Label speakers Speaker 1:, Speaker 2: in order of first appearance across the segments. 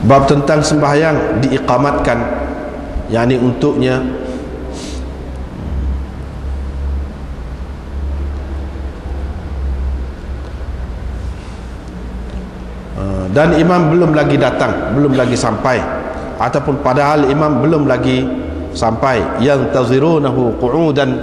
Speaker 1: Bab tentang sembahyang diiqamatkan, yakni untuknya dan imam belum lagi datang, belum lagi sampai, ataupun padahal imam belum lagi sampai, yang tazirunahu qu'udan,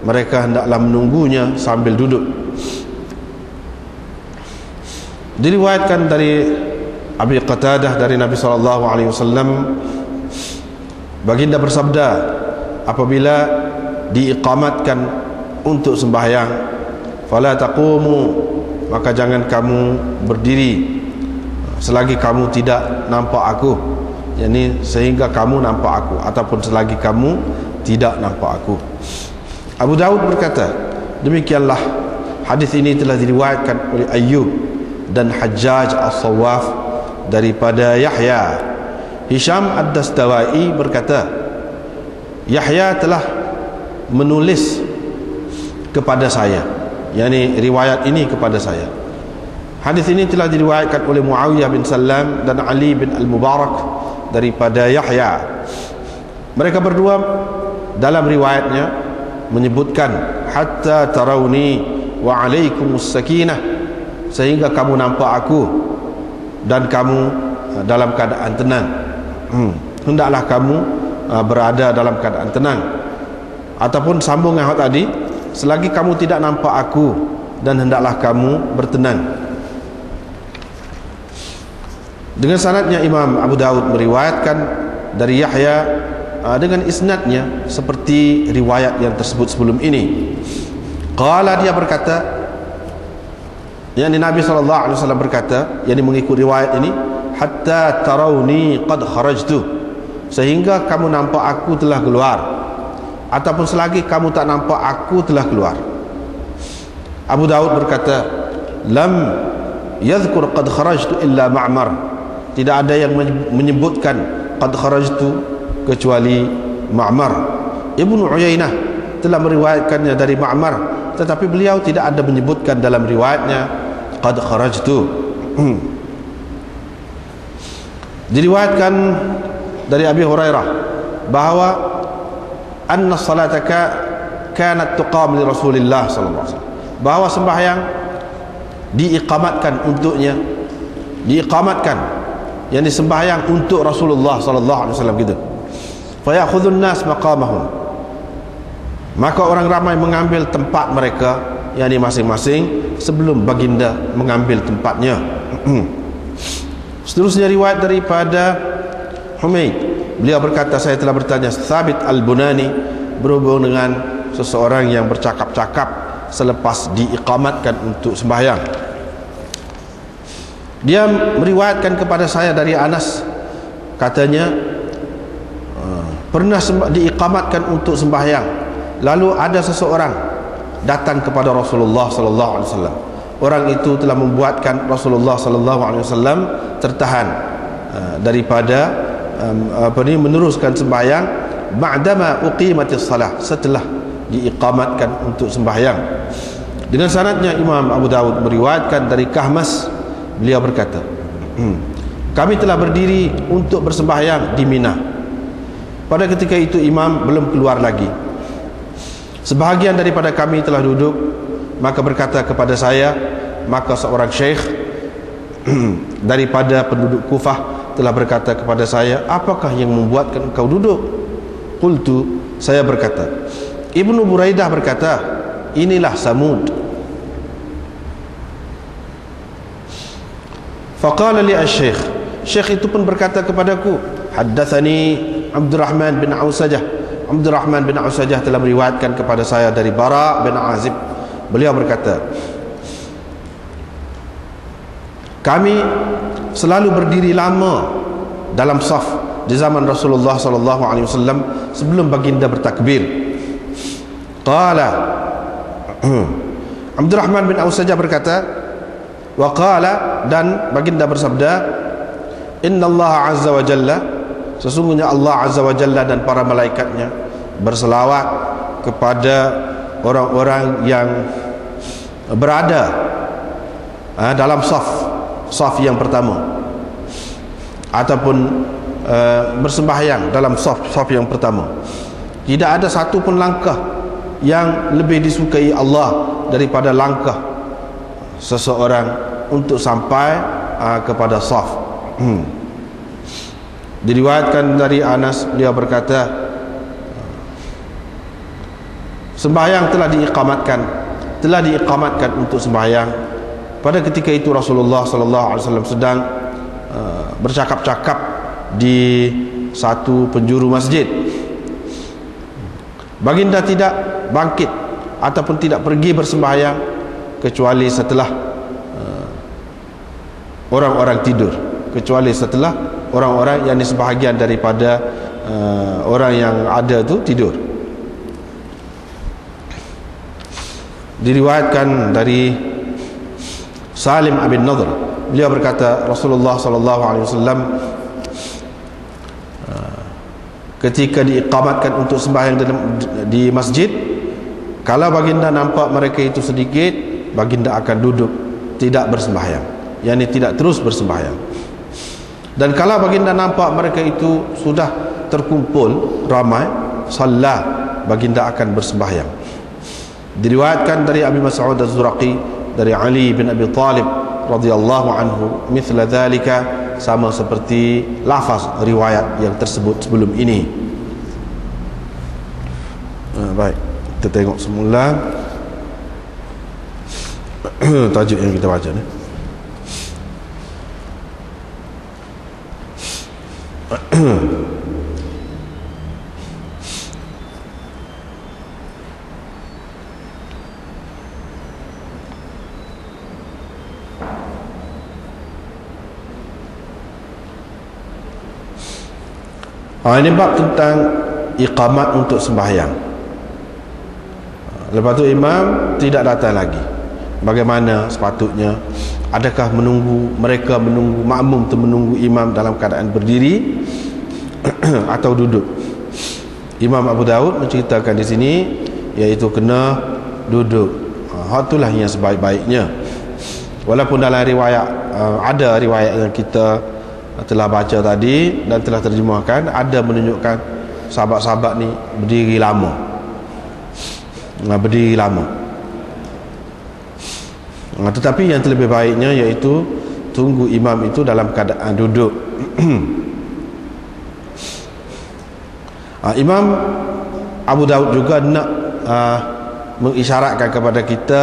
Speaker 1: mereka hendaklah menunggunya sambil duduk. Diriwayatkan dari Abi Qatadah dari Nabi SAW, baginda bersabda, apabila diiqamatkan untuk sembahyang, fala taqumu, maka jangan kamu berdiri selagi kamu tidak nampak aku, yakni sehingga kamu nampak aku, ataupun selagi kamu tidak nampak aku. Abu Daud berkata, demikianlah hadis ini telah diriwayatkan oleh Ayyub dan Hajjaj As-Sawaf daripada Yahya. Hisham Ad-Dastawai berkata, Yahya telah menulis kepada saya, yakni riwayat ini kepada saya. Hadis ini telah diriwayatkan oleh Muawiyah bin Salam dan Ali bin Al-Mubarak daripada Yahya. Mereka berdua dalam riwayatnya menyebutkan hatta tarawni wa alaikumus sakinah, sehingga kamu nampak aku dan kamu dalam keadaan tenang. Hendaklah kamu berada dalam keadaan tenang. Ataupun sambung yang tadi, selagi kamu tidak nampak aku, dan hendaklah kamu bertenang. Dengan sanadnya Imam Abu Daud meriwayatkan dari Yahya dengan isnadnya seperti riwayat yang tersebut sebelum ini. Qala, dia berkata, yakni Nabi SAW berkata, yakni mengikut riwayat ini, hatta tarawni qad kharajtu, sehingga kamu nampak aku telah keluar, ataupun selagi kamu tak nampak aku telah keluar. Abu Daud berkata, lam yadhkur qad kharajtu illa Ma'mar, tidak ada yang menyebutkan qad kharajtu kecuali Ma'mar. Ibnu Uyainah telah meriwayatkannya dari Ma'mar, tetapi beliau tidak ada menyebutkan dalam riwayatnya qad kharajtu. Diriwayatkan dari Abi Hurairah bahwa anna salataka kanat tuqam li Rasulillah sallallahu alaihi wasallam, bahwa sembahyang diiqamatkan untuknya, diiqamatkan, yakni sembahyang untuk Rasulullah sallallahu alaihi wasallam gitu. Fa ya'khudhun nas maqamahum, maka orang ramai mengambil tempat mereka, yakni masing-masing, sebelum baginda mengambil tempatnya. Seterusnya riwayat daripada Humaid, beliau berkata, saya telah bertanya Thabit Al-Bunani berhubung dengan seseorang yang bercakap-cakap selepas diiqamatkan untuk sembahyang. Dia meriwayatkan kepada saya dari Anas, katanya pernah diiqamatkan untuk sembahyang, lalu ada seseorang datang kepada Rasulullah sallallahu alaihi wasallam. Orang itu telah membuatkan Rasulullah sallallahu alaihi wasallam tertahan daripada meneruskan sembahyang ba'dama uqimatis salah, setelah diiqamatkan untuk sembahyang. Dengan sanadnya Imam Abu Daud meriwayatkan dari Kahmas, beliau berkata, kami telah berdiri untuk bersembahyang di Mina. Pada ketika itu imam belum keluar lagi. Sebahagian daripada kami telah duduk, maka berkata kepada saya, maka seorang syekh daripada penduduk Kufah telah berkata kepada saya, apakah yang membuatkan engkau duduk? Qultu, saya berkata, Ibnu Buraidah berkata, inilah Samud. Faqala li asy-syekh, syekh itu pun berkata kepadaku, haddatsani Abdurrahman bin Ausajah. Abdurrahman bin Ausajah telah meriwayatkan kepada saya dari Bara bin Azib. Beliau berkata, kami selalu berdiri lama dalam saf di zaman Rasulullah sallallahu alaihi wasallam sebelum baginda bertakbir. Qala, Abdurrahman bin Ausajah berkata, wa qala, dan baginda bersabda, innallaha azza wa jalla, sesungguhnya Allah azza wa jalla dan para malaikatnya berselawat kepada orang-orang yang berada dalam saf yang pertama. ataupun bersembahyang dalam saf yang pertama. Tidak ada satu pun langkah yang lebih disukai Allah daripada langkah seseorang untuk sampai kepada saf. Diriwayatkan dari Anas, dia berkata, sembahyang telah diiqamatkan untuk sembahyang. Pada ketika itu Rasulullah sallallahu alaihi wasallam sedang bercakap-cakap di satu penjuru masjid. Baginda tidak bangkit ataupun tidak pergi bersembahyang kecuali setelah orang-orang tidur, kecuali setelah orang-orang yang sebahagian daripada orang yang ada itu tidur. Diriwayatkan dari Salim bin Nadhr, beliau berkata, Rasulullah sallallahu alaihi wasallam ketika diiqamatkan untuk sembahyang di masjid, kalau baginda nampak mereka itu sedikit, baginda akan duduk, tidak bersembahyang, yakni tidak terus bersembahyang. Dan kalau baginda nampak mereka itu sudah terkumpul ramai, salat, baginda akan bersembahyang. Diriwayatkan dari Abi Mas'ud Az-Zuraqi, dari Ali bin Abi Talib radhiyallahu anhu, mithla dhalika, sama seperti lafaz riwayat yang tersebut sebelum ini. Baik, kita tengok semula tajuk yang kita baca ni. Ini bab tentang iqamat untuk sembahyang. Lepas tu imam tidak datang lagi. Bagaimana sepatutnya? Adakah mereka menunggu makmum tu menunggu imam dalam keadaan berdiri atau duduk? Imam Abu Daud menceritakan di sini, iaitu kena duduk. Itulah yang sebaik-baiknya. Walaupun dalam riwayat ada riwayat yang kita telah baca tadi dan telah terjemahkan, ada menunjukkan sahabat-sahabat ni berdiri lama, tetapi yang terlebih baiknya iaitu tunggu imam itu dalam keadaan duduk. Imam Abu Daud juga nak mengisyaratkan kepada kita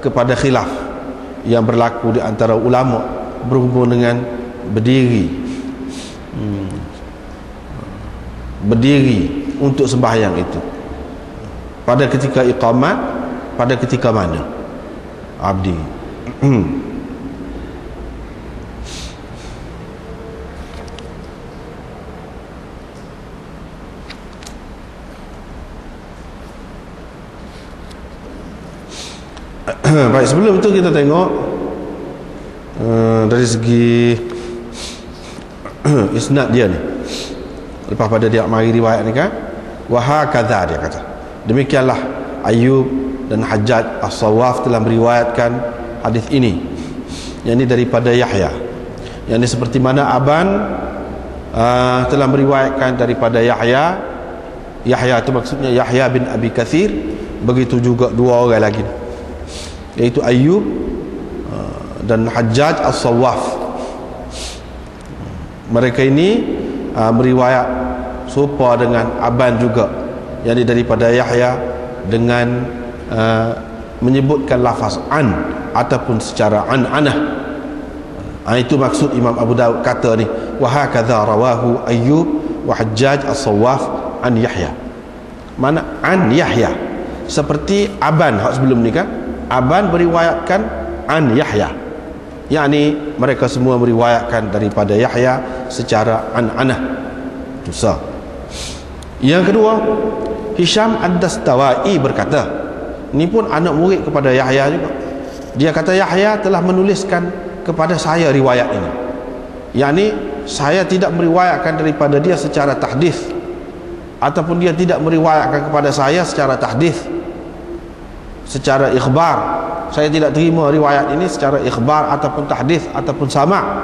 Speaker 1: kepada khilaf yang berlaku di antara ulama berhubung dengan berdiri untuk sembahyang itu, pada ketika iqamat, pada ketika mana abdi. Baik, sebelum itu kita tengok dari segi isnad dia ni. Lepas pada dia mari riwayat ni kan, wa hakadha, dia kata demikianlah Ayyub dan Hajjaj As-Sawaf telah meriwayatkan hadis ini, yang ini daripada Yahya, yang ini seperti mana Aban telah meriwayatkan daripada Yahya. Yahya itu maksudnya Yahya bin Abi Kathir. Begitu juga dua orang lagi, iaitu Ayyub dan Hajjaj As-Sawaf. Mereka ini meriwayat serupa dengan Aban juga, yakni daripada Yahya, dengan menyebutkan lafaz an ataupun secara anah. Itu maksud Imam Abu Daud kata ni, wa hakadha rawahu Ayyub wa Hajjaj As-Sawaf an Yahya. Mana an Yahya, seperti Aban hak sebelum ni kan, Aban meriwayatkan an Yahya, yakni mereka semua meriwayatkan daripada Yahya secara an'anah. Itu sah. Yang kedua, Hisham Ad-Dastawai berkata, ini pun anak murid kepada Yahya juga. Dia kata Yahya telah menuliskan kepada saya riwayat ini, yakni saya tidak meriwayatkan daripada dia secara tahdits, ataupun dia tidak meriwayatkan kepada saya secara tahdits, secara ikhbar. Saya tidak terima riwayat ini secara ikhbar ataupun tahdits ataupun sama'.